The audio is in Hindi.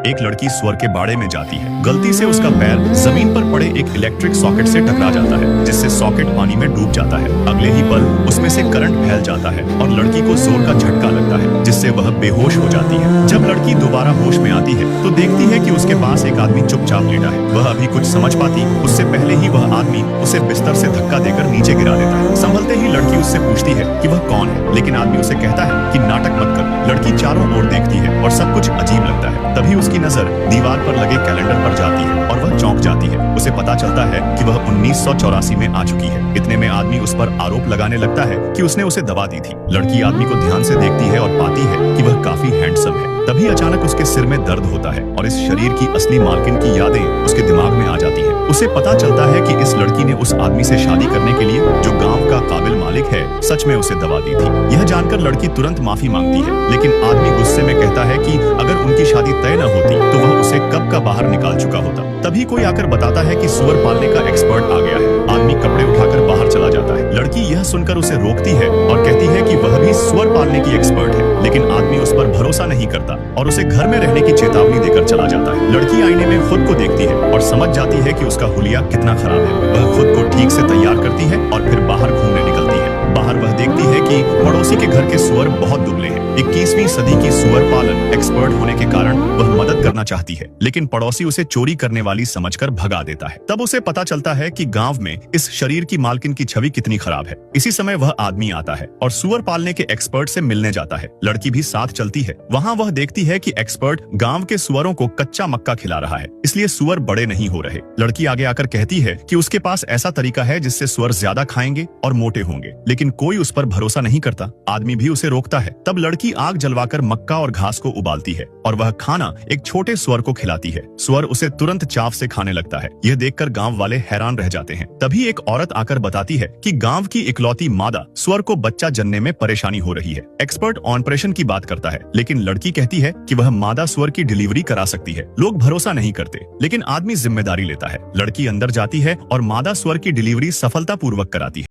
एक लड़की स्वर के बाड़े में जाती है। गलती से उसका पैर जमीन पर पड़े एक इलेक्ट्रिक सॉकेट से टकरा जाता है, जिससे सॉकेट पानी में डूब जाता है। अगले ही पल उसमें से करंट फैल जाता है और लड़की को जोर का झटका लगता है, जिससे वह बेहोश हो जाती है। जब लड़की दोबारा होश में आती है तो देखती है कि उसके पास एक आदमी चुपचाप लेटा है। वह अभी कुछ समझ पाती उससे पहले ही वह आदमी उसे बिस्तर से धक्का देकर नीचे गिरा देता है। संभलते ही लड़की उससे पूछती है कि वह कौन है, लेकिन आदमी उसे कहता है कि नाटक मत कर। लड़की चारों ओर देखती है और सब कुछ अजीब लगता है। तभी उसकी नजर दीवार पर लगे कैलेंडर पर जाती है और वह चौंक जाती है। उसे पता चलता है कि वह 1984 में आ चुकी है। इतने में आदमी उस पर आरोप लगाने लगता है कि उसने उसे दवा दी थी। लड़की आदमी को ध्यान से देखती है और पाती है कि वह काफी हैंडसम है। तभी अचानक उसके सिर में दर्द होता है और इस शरीर की असली मालकिन की यादें उसके दिमाग में आ जाती है। उसे पता चलता है कि इस लड़की ने उस आदमी से शादी करने के लिए, जो गांव का काबिल मालिक है, सच में उसे दवा दी थी। यह जानकर लड़की तुरंत माफी मांगती है, लेकिन आदमी गुस्से में कहता है कि अगर उनकी शादी तय न होती तो वह उसे कब का बाहर निकाल चुका होता। तभी कोई आकर बताता है कि सुअर पालने का एक्सपर्ट आ गया है। आदमी कपड़े उठाकर बाहर चला जाता है। लड़की यह सुनकर उसे रोकती है और कहती है कि वह भी सुअर पालने की एक्सपर्ट है, लेकिन आदमी उस पर भरोसा नहीं करता और उसे घर में रहने की चेतावनी देकर चला जाता है। लड़की आईने में खुद को देखती है और समझ जाती है कि उसका हुलिया कितना खराब है। वह खुद को ठीक से तैयार करती है और फिर बाहर घूमने निकलती है। बाहर वह देखती है कि पड़ोसी के घर के सुअर बहुत दुबले हैं। 21वीं सदी की सुअर पालन एक्सपर्ट होने के कारण वह मदद करना चाहती है, लेकिन पड़ोसी उसे चोरी करने वाली समझकर भगा देता है। तब उसे पता चलता है कि गांव में इस शरीर की मालकिन की छवि कितनी खराब है। इसी समय वह आदमी आता है और सुअर पालने के एक्सपर्ट से मिलने जाता है। लड़की भी साथ चलती है। वहाँ वह देखती है कि एक्सपर्ट गांव के सुअरों को कच्चा मक्का खिला रहा है, इसलिए सुअर बड़े नहीं हो रहे। लड़की आगे आकर कहती है कि उसके पास ऐसा तरीका है जिससे सुअर ज्यादा खाएंगे और मोटे होंगे, लेकिन कोई उस पर भरोसा नहीं करता। आदमी भी उसे रोकता है। तब लड़की आग जलवाकर मक्का और घास को उबालती है और वह खाना एक छोटे सुअर को खिलाती है। सुअर उसे तुरंत चाव से खाने लगता है। यह देखकर गांव वाले हैरान रह जाते हैं। तभी एक औरत आकर बताती है कि गांव की इकलौती मादा सुअर को बच्चा जनने में परेशानी हो रही है। एक्सपर्ट ऑपरेशन की बात करता है, लेकिन लड़की कहती है कि वह मादा सुअर की डिलीवरी करा सकती है। लोग भरोसा नहीं करते, लेकिन आदमी जिम्मेदारी लेता है। लड़की अंदर जाती है और मादा सुअर की डिलीवरी सफलतापूर्वक कराती है।